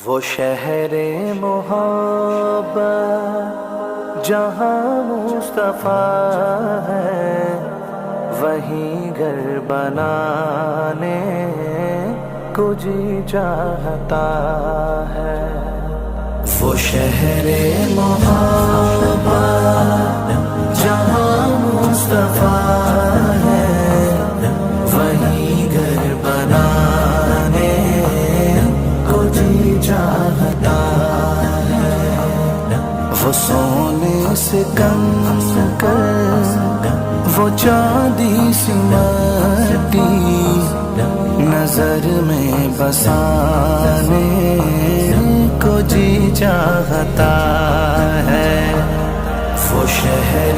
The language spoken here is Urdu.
وہ شہر محبت جہاں مصطفیٰ ہے، وہیں گھر بنانے کو جی چاہتا ہے۔ وہ شہر محبت جہاں مصطفیٰ ہے، وہیں گھر بنانے کو جی چاہتا ہے۔ وہ سونے سے کم کر، وہ چاندی سی مٹی نظر میں بسانے کو جی چاہتا ہے۔ وہ شہر